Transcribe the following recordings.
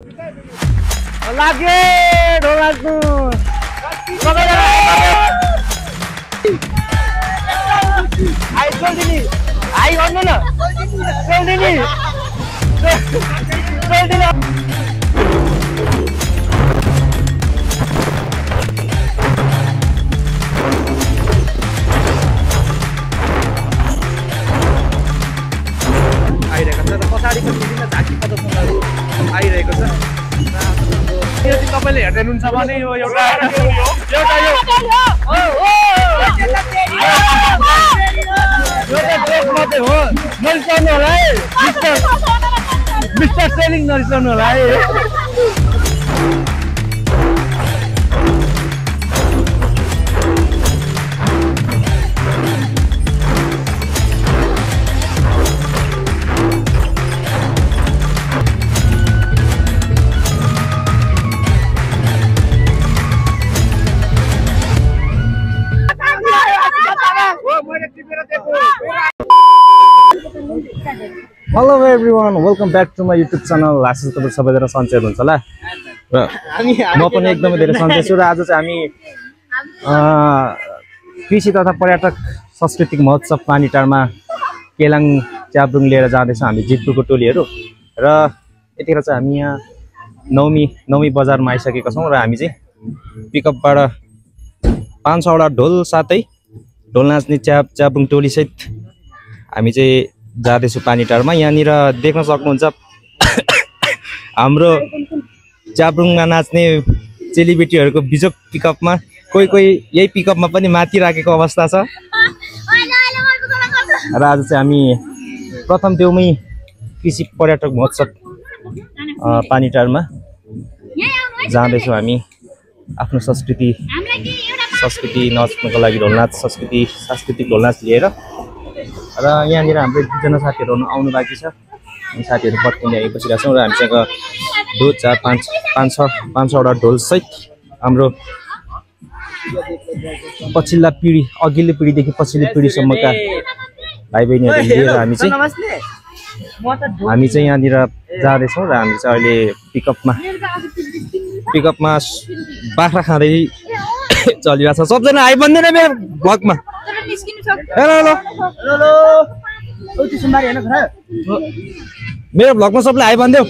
लागे ढोलाज्नु I सोल्दिनी I गर्नु न सोल्दिनी आइरहेको छ र पछाडिको विभिन्न झाँकी प्रदर्शनहरू आइरहेको छ। यदि तपाईले हेर्दै हुनुहुन्छ भने यो एउटा मात्रै हो, नरिसाउनु होला है मिस्टर सेलिङ, नरिसाउनु होला है। Hello everyone, welcome back to my YouTube channel. आशा तपाईँ सबैजना सन्चै हुनुहुन्छ होला र म पनि एकदमै धेरै सन्चै छु। र आज चाहिँ हामी कृषि तथा पर्यटक सांस्कृतिक महोत्सव पानीटारमा केलाङ च्याब्रुङ लिएर जाँदैछौँ हामी जितपुरको टोलीहरू। र यतिखेर चाहिँ हामी यहाँ नौमी बजारमा आइसकेका छौँ र हामी चाहिँ पिकअपबाट 500वटा ढोल साथै ढोल नाच्ने च्याब्रुङ टोलीसहित हामी चाहिँ जाँदैछु पानीटारमा। यहाँनिर देख्न सक्नुहुन्छ हाम्रो च्याब्रुङमा नाच्ने चेलीबेटीहरूको बिजोक पिकअपमा कोही यही पिकअपमा पनि माथि राखेको अवस्था छ। र आज चाहिँ हामी प्रथम देउमै कृषि पर्यटक महोत्सव पानीटारमा जाँदैछौँ हामी आफ्नो संस्कृति नाच्नको लागि ढोलनाच सांस्कृतिक ढोलनाच लिएर। र यहाँनिर हाम्रो दुईजना साथीहरू आउनु बाँकी छ, साथीहरू पत्किने आइ बसिरहेको छौँ। र हामीसँग 500वटा ढोलसहित हाम्रो पछिल्ला पिँढी अघिल्लो पिँढीदेखि पछिल्लो पिँढीसम्मका भाइ बहिनीहरू लिएर हामी चाहिँ यहाँनिर जाँदैछौँ। र हामी चाहिँ अहिले पिकअपमा बाख्रा खाँदै चलिरहेको छ। सबजना आइबन्दैन मेरो भ्लगमा। मेरो भ्लगमा सबले आइबन्देऊ,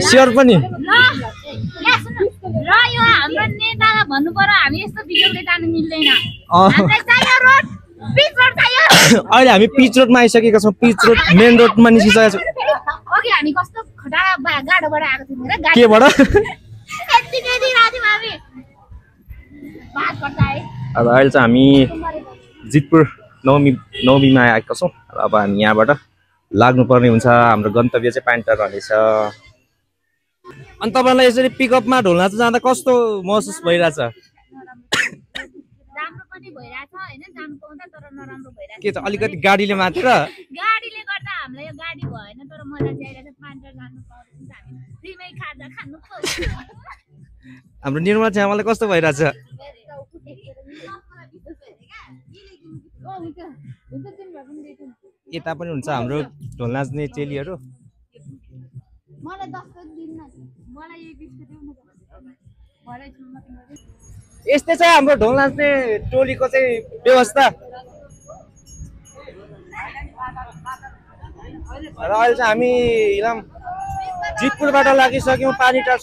सेयर पनि। अहिले हामी पिच रोडमा आइसकेका छौँ। पिच रोड मेन रोडमा निस्किसकेका छौँ। केबाट अब अहिले चाहिँ हामी जितपुर नौमीमा आएका छौँ। अब हामी यहाँबाट लाग्नुपर्ने हुन्छ। हाम्रो गन्तव्य चाहिँ पानीटार रहनेछ। अनि तपाईँलाई यसरी पिकअपमा ढोल नाच्न जाँदा कस्तो महसुस भइरहेछ? के छ अलिकति गाडीले मात्र गाडीले गर्दा हामीलाई यो गाडी भएन, तर मजा चाहिरहेछ पानीटार जानु पाउँछ। हामी फ्रीमै खाजा खानु पाउँछ। हाम्रो निर्मला चाहिँ हामीलाई कस्तो भइरहेछ? यता पनि हुन्छ हाम्रो ढोल नाच्ने चेलीहरू। यस्तै चाहिँ हाम्रो ढोल नाच्ने टोलीको चाहिँ व्यवस्था। र अहिले चाहिँ हामी इलाम जितपुरबाट लागिसक्यौँ पानीटार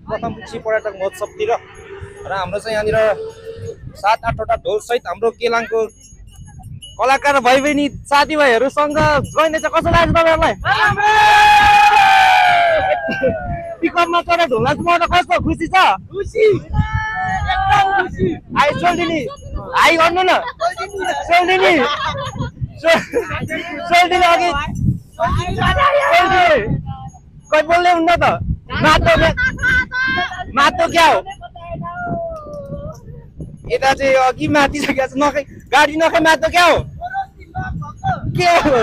प्रथम कृषि पर्यटक महोत्सवतिर। र हाम्रो चाहिँ यहाँनिर 7-8वटा ढोलसहित हाम्रो केलाङको कलाकार भाइ बहिनी साथीभाइहरूसँग जोइन छ। कस्तो लाग्छ तपाईँहरूलाई? पिकअपमा चढेर ढोल नाच्नु कस्तो खुसी छ? आई सोल्दिनी आई गर्नु न सोल्दिनी अघि कोही बोल्दै हुन्न त। मातो क्या हो? यता चाहिँ अघि माथि सकेको छ। नखाइ गाडी नखाइ मातो क्या हो? के हो?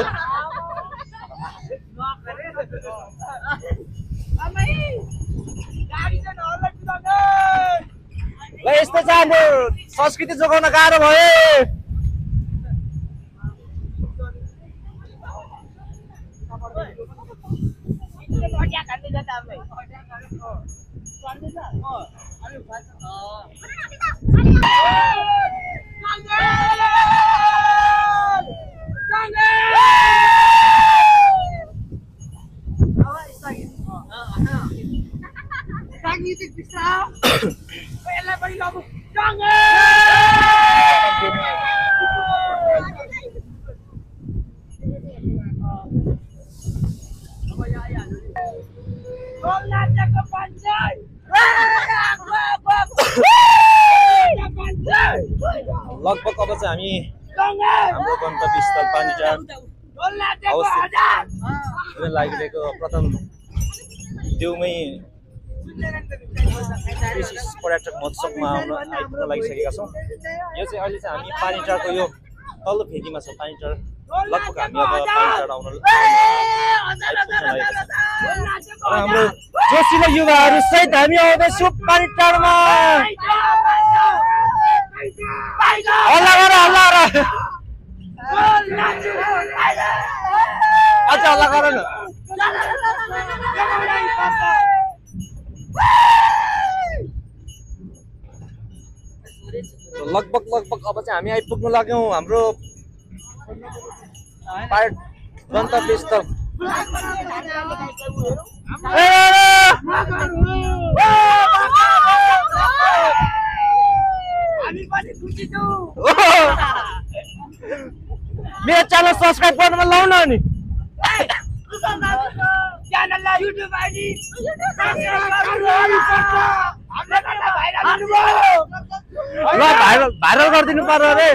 ल यस्तो चाहिँ हाम्रो संस्कृति जोगाउन गाह्रो भयो। लगभग अब चाहिँ हामी हाम्रो गन्तव्य स्थल पानीटार अवस्थित लागिरहेको प्रथम देउमै कृषि पर्यटक महोत्सवमा आइपुग्न लागिसकेका छौँ। यो चाहिँ अहिले चाहिँ हामी पानीटारको यो तल्लो फेदीमा छ। पानीटार लगभग हामी अब पानीटार आउन आइपुग्न लागेका छौँ। हाम्रो जोसिलो युवाहरू सहित हामी आउँदैछौँ पानीटारमा। हल्ला गर हल्ला गर अझ हल्ला गर न। लगभग अब चाहिँ हामी आइपुग्न लाग्यौँ हाम्रो गन्तव्य स्थल। मेरो च्यानल सब्सक्राइब गर्नुमा लाउ न नि। ल भाइरल गरिदिनु पर्यो अरे।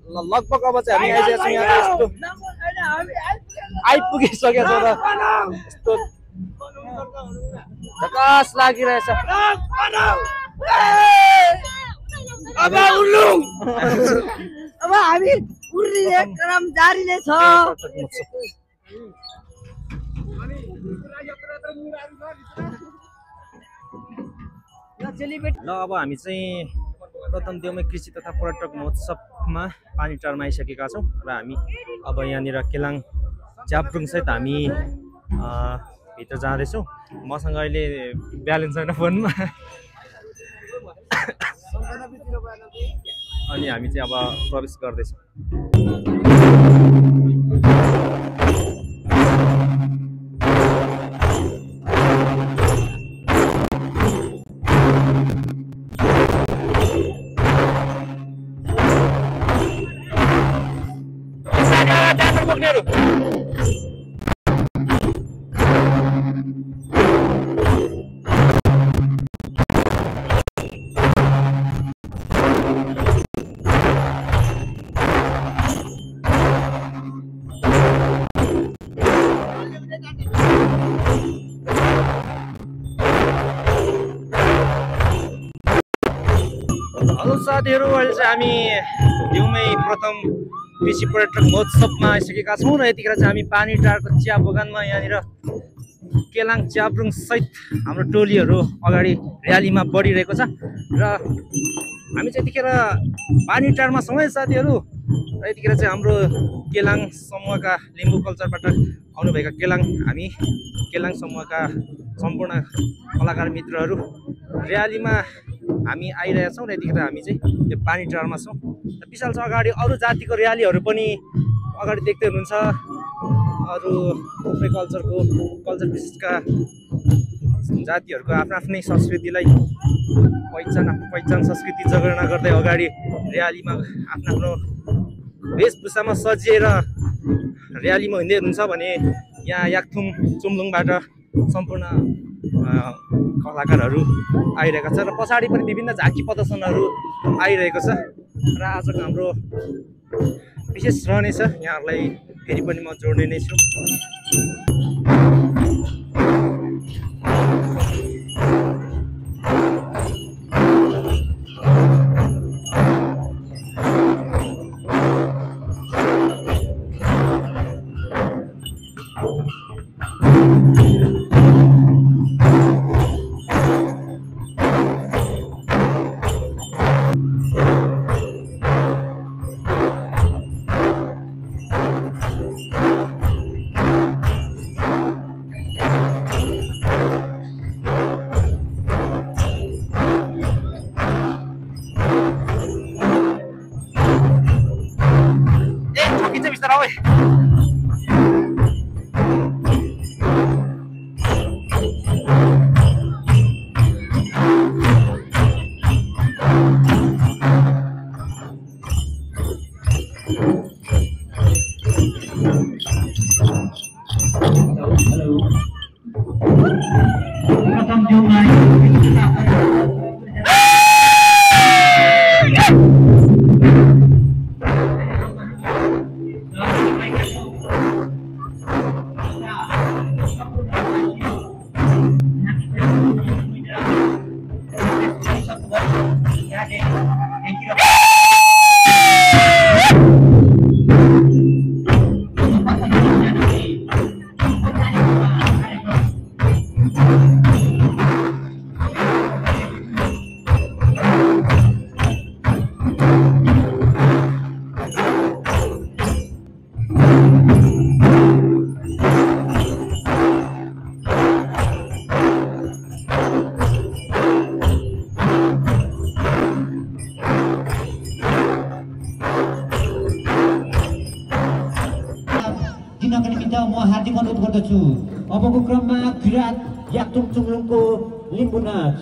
ल लगभग अब चाहिँ हामी आइसकेका छौँ यहाँ। यस्तो आइपुगिसकेको छ र यस्तो झकास लागिरहेछ। अब हामी उड्ने क्रम जारी नै छ। ल अब हामी चाहिँ प्रथम देउमै कृषि तथा पर्यटक महोत्सवमा पानीटारमा आइसकेका छौँ र हामी अब यहाँनिर केलाङ च्याब्रुङ सहित हामी भित्र जाँदैछौँ। मसँग अहिले ब्यालेन्स छैन फोनमा अनि हामी चाहिँ अब प्रवेश गर्दैछौँ। हेलो साथीहरू, अहिले चाहिँ हामी देउमै प्रथम कृषि पर्यटक महोत्सवमा आइसकेका छौँ र यतिखेर चाहिँ हामी पानीटारको चिया बगानमा यहाँनिर केलाङ च्याब्रुङ सहित हाम्रो टोलीहरू अगाडि र्यालीमा बढिरहेको छ र हामी चाहिँ यतिखेर पानीटारमा छौँ है साथीहरू। र यतिखेर चाहिँ हाम्रो केलाङ समूहका लिम्बू कल्चरबाट आउनुभएका हामी केलाङ समूहका सम्पूर्ण कलाकार मित्रहरू र्यालीमा हामी आइरहेछौँ र यतिखेर हामी चाहिँ यो पानीटारमा छौँ। र विशाल छ अगाडि अरू जातिको र्यालीहरू पनि अगाडि देख्दै हुनुहुन्छ। अरू थुप्रै कल्चर विशेषका जातिहरूको आफ्नै संस्कृतिलाई पहिचान संस्कृति जगेर्ना गर्दै अगाडि र्यालीमा आफ्नो वेशभूषामा सजिएर र्यालीमा हिँड्दै हुनुहुन्छ भने यहाँ याकथुम चुम्लुङबाट सम्पूर्ण कलाकारहरू आइरहेका छ र पछाडि पनि विभिन्न झाँकी प्रदर्शनहरू आइरहेको छ। र आजको हाम्रो विशेष रहनेछ, यहाँहरूलाई फेरि पनि म जोड्ने नै छु। सकिन्छ बिस्तारै ओइ हार्दिक अनुरोध गर्दछु अबको क्रममा किरात याक्तुङ चुङलुङको लिम्बू नाच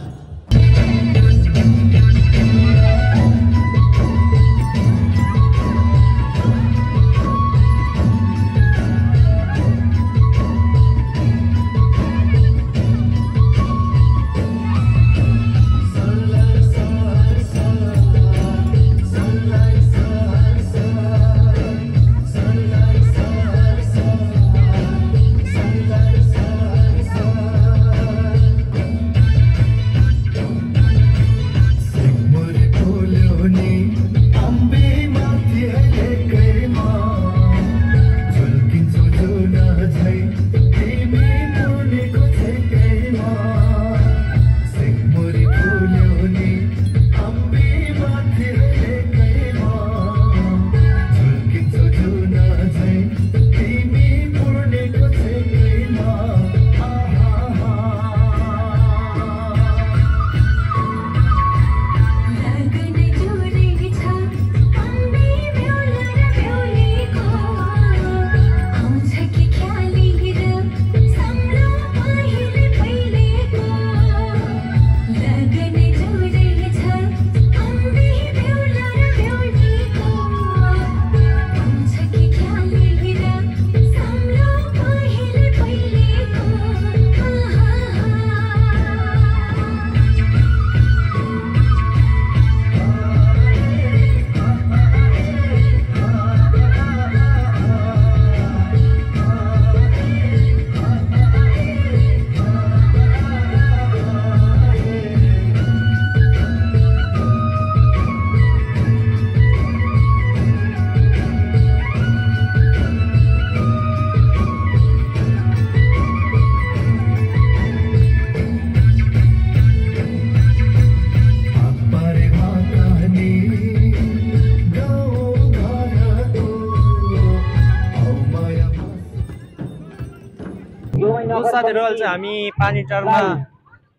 साथीहरु अहिले हामी पानीटारमा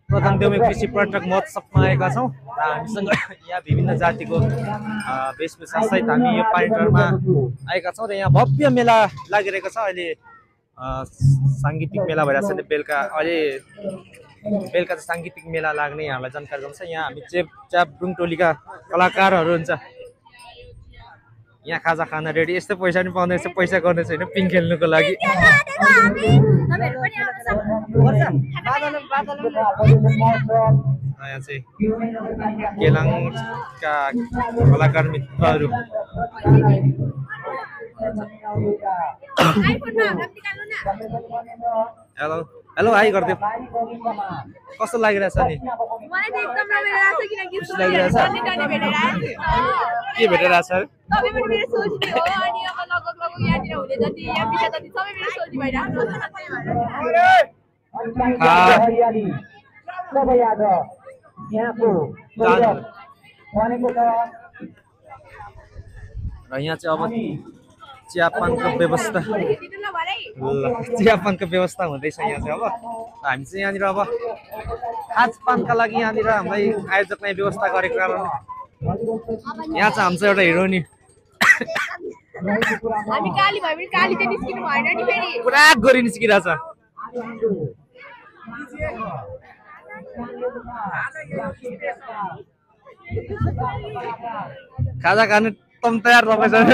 प्रथम देउमे कृषि पर्यटक महोत्सवमा आएका छौं र हामीसँग यहाँ विभिन्न जातिको वेशभूषा सहित हामी यो पानीटारमा आएका छौं र यहाँ भव्य मेला लागिरहेको छ अहिले सांगीतिक मेला भइरहेछ नि बेलुका अहिले बेलुका चाहिँ सांगीतिक मेला लाग्ने यहाँलाई जानकारी गराउँछ यहाँ हामी च्याब्रुङ टोलीका कलाकारहरू हुन्छ यहाँ खाजा खान रेडी यस्तो पैसा नि पाउँदैन यस्तो पैसा गर्ने छैन पिङ खेल्नुको लागि यहाँ चाहिँ केलाङका कलाकार मित्रहरू हेलो हेलो हाई गरिदियो कस्तो लागिरहेछ नि के भेटिरहेछ र यहाँ चाहिँ अब चियापानको व्यवस्था हुँदैछ यहाँ चाहिँ अब हामी चाहिँ यहाँनिर अब खाजपानका लागि यहाँनिर हामीलाई आयोजकले व्यवस्था गरेको कारण यहाँ चाहिँ हाम्रो एउटा हिरोनी हामी काली भयो भने काली चाहिँ निस्किनु भएन नि फेरि पुरा गोरी निस्किरहेछ खाजा खानु तम तयार तपाईसँग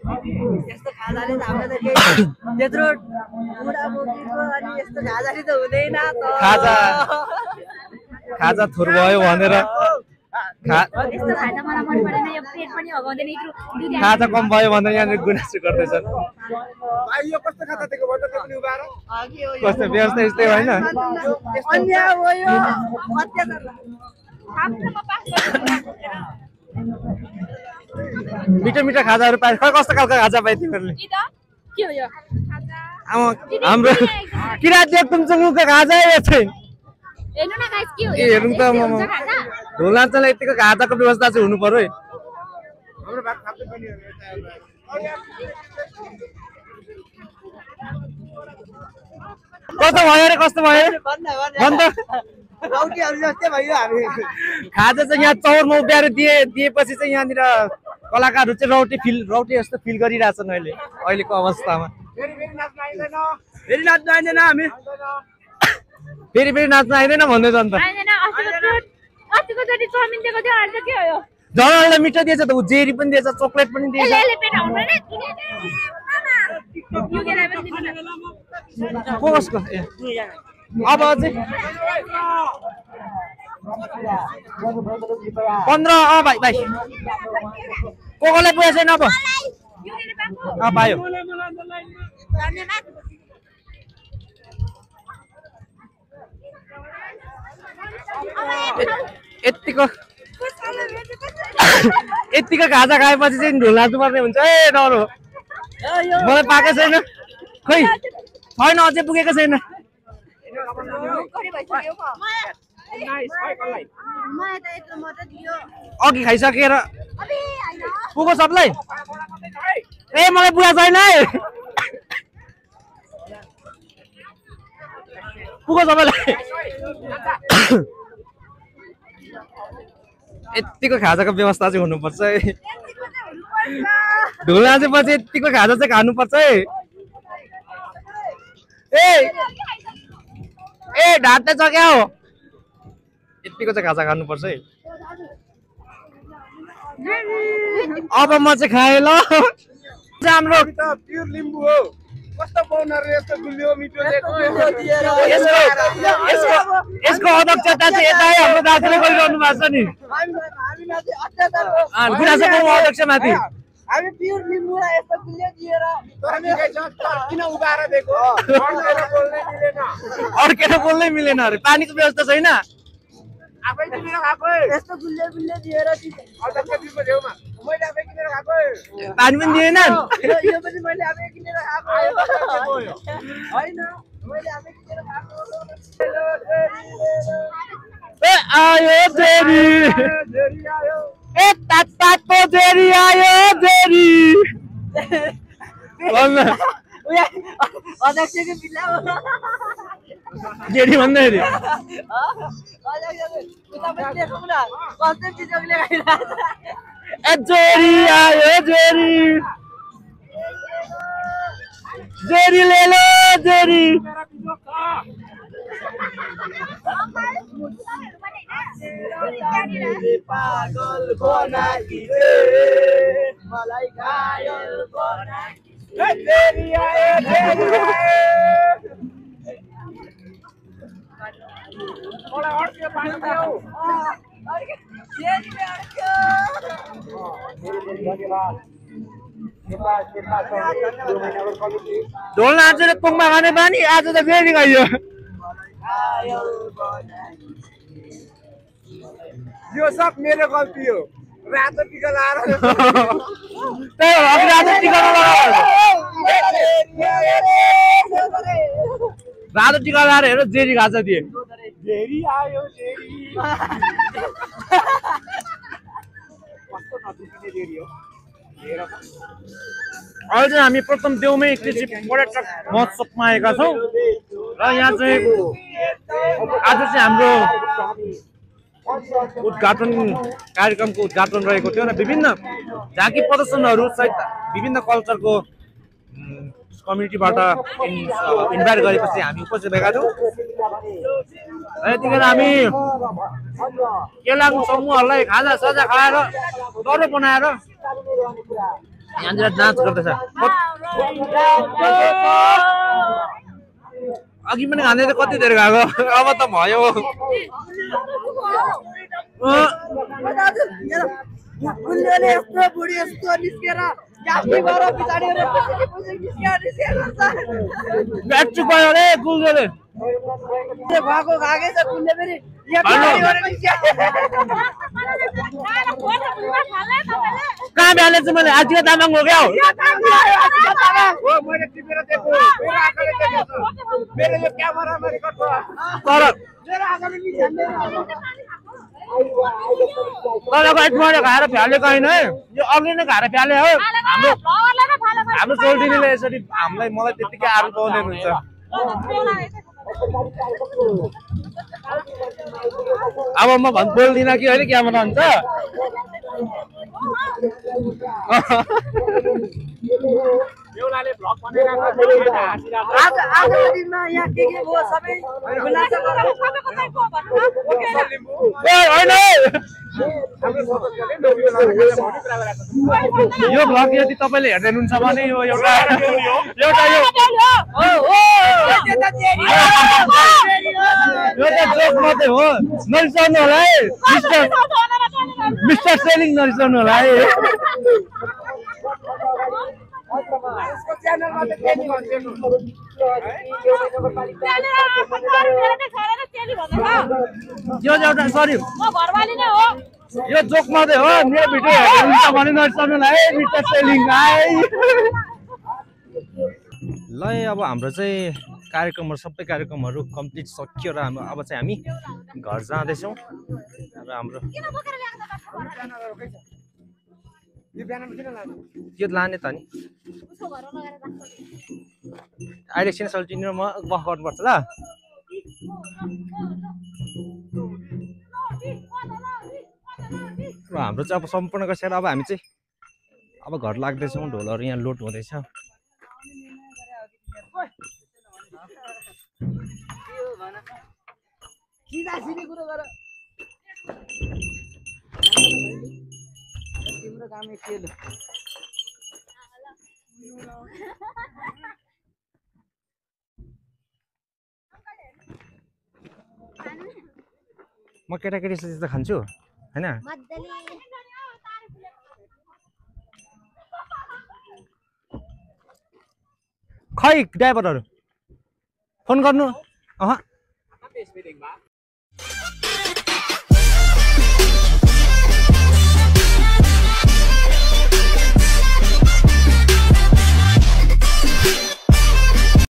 यस्तो खाजाले त हाम्रो त केही त्यत्रो बुढा बोकीको अनि यस्तो खाजाले त हुँदैन त खाजा थोर भयो भनेर यस्तो खाजा मलाई मन परेन यो पेट पनि हगाउँदैन यत्रो खाजा कम भयो भनेर यहाँनिर गुनासो गर्दैछन् यो कस्तो खाता दिएको भन्दा त्यो पनि उभाएर कस्तो व्यवस्था यस्तै होइन अन्याय हो यो अत्याचार मिठो मिठो खाजाहरू पाए खै कस्तो खालको खाजा पाए तिमीहरूले के हो यो हाम्रो किराँत तुमसँग खाजा यो चाहिँ हेर्नु न गाइस के हो ए हेर्नु त ढोलाञ्चलाई यतिको खाजाको व्यवस्था चाहिँ हुनु पर्यो है हाम्रो भाग खाप्दै पनि हो कस्तो भयो रे कस्तो भयो भन्छ रौटीहरु जस्तै भयो हामी खाजा चाहिँ यहाँ चौरमा उभ्याएर दिएपछि चाहिँ यहाँनिर कलाकारहरू चाहिँ रौटी जस्तो फिल गरिरहेछन् अहिलेको अवस्थामा फेरि नाच्न आइदैन हामी फेरि नाच्न आइदैन भन्दैछ अन्त झन् मिठो दिएछ त ऊ जेरी पनि दिएछ चोकलेट पनि दिएछ को कसको अब चाहिँ 15 भाइ भाइ कोलाई पुगेको छैन अब पायो यतिको खाजा खाएपछि चाहिँ ढोला पर्ने हुन्छ ए डरो मलाई पाएको छैन खै छैन अझै पुगेको छैन अघि खाइसकेर पुगो सबलाई ए मलाई पुरा छैन है पुगो सबैलाई यतिको खाजाको व्यवस्था चाहिँ हुनुपर्छ है ढोला चाहिँ पछि यतिको खाजा चाहिँ खानुपर्छ है ए ढाट्ने छ क्या हो यतिको चाहिँ खाजा खानुपर्छ है अब म चाहिँ खाएँ ल हाम्रो प्युर लिम्बू हो कस्तो पाउनहरु यस्तो गुलियो मिठो यसको अध्यक्षता चाहिँ यता हाम्रो दाजुले गरिरहनु भएको छ नि गुनासो अध्यक्ष माथि हामी प्युर लिम्बूलाई यस्तो गुलियो दिएर किन उभाएर दिएको अड्केर बोल्नै मिलेन अरे पानीको व्यवस्था छैन आफै किनेर खाएको यस्तो गुलियो गुलियो दिएर अध्यक्ष दिनको छेउमा मैले आफै किनेर खाएको पानी पनि दिएन यो पनि मैले आफै किनेर खाएको हैन मैले आफै किनेर खाएको ए आयो जेरी आयो ए तातो जेरी आयो जेरी अध्यक्षको बिल्ला हो जेरी भन्दाखेरि ए जेरी आयो जेरी जेरी ले लो जेरी पागल बनाइदिए मलाई घायल बनाइदिए जेरी आयो जेरी मलाई अड्क्यो पानी दियो जेरीले अड्क्यो ढोल नाचेर पुङमा खाने बानी आज त फेरि खाइयो यो सब मेरो गल्ती हो रातो टिका लाएर त्यही हो अघि रातो टिका रातो टिका लाएर हेर जेरी खाजा दिए जेरी आयो जेरी कस्तो नदुखिने जेरी हो अहिले चाहिँ हामी प्रथम देउमै कृषि पर्यटक महोत्सवमा आएका छौँ र यहाँ चाहिँ आज चाहिँ हाम्रो उद्घाटन कार्यक्रमको उद्घाटन रहेको थियो र विभिन्न झाँकी प्रदर्शनहरू सहित विभिन्न कल्चरको कम्युनिटीबाट इन्भाइट गरेपछि हामी उपस्थित भएका थियौँ र यतिखेर हामी केलाङ समूहहरूलाई खाजा सजा खाएर दरो बनाएर यहाँनिर नाच गर्दैछ अघि पनि खाँदै त कति धेरै गएको अब त भयो गुल्योले यस्तो बुढी यस्तो निस्केर जास्ती भएर पछाडि ब्याट्री भयो रे गुल्योले भएको खाएकै छ गुल्यो फेरि कहाँ भ्याले चाहिँ मैले आजिया तामाङ हो क्या मैले टिपेर दिएको मेरो आँखाले देखेको मेरो यो क्यामेरामा रेकर्ड भयो तर मेरो आँखाले निस्किँदैन तपाईँको एटमाले खाएर फ्यालेको होइन है यो अघि नै खाएर फ्याले हो हाम्रो चोल्टिनीले यसरी हामीलाई मलाई त्यतिकै आरोप पाउने हुन्छ अब म बोल्दिनँ कि अहिले क्यामेरा हुन्छ एउटाले भ्लग बनाएर आजको दिनमा यहाँ के भयो सबै खुलासा गरेर यो भ्लग यदि तपाईँले हेर्दै हुनुहुन्छ भने यो एउटा जोक मात्रै हो नरिसाउनु होला है मिस्टर सेलिङ नरिसाउनु होला है यो एउटा सरी यो जोक मात्रै हो मेरो भिडियो हेर्नुहुन्छ भने नरिसाउनु होला है मिस्टर सेलिङ है ल अब हाम्रो चाहिँ कार्यक्रमहरू सबै कार्यक्रमहरू कम्प्लिट सकियो र अब चाहिँ हामी घर जाँदैछौँ र हाम्रो यो लाने त नि अहिले एकछिन सल्टिनी र म गफ गर्नुपर्छ ल हाम्रो चाहिँ अब सम्पूर्ण गसेर अब हामी चाहिँ अब घर लाग्दैछौँ ढोलहरू यहाँ लोड हुँदैछ तिम्रो काम के ल म केटाकेटी जस्तो खान्छु हैन खै ड्राइभरहरू फोन गर्नु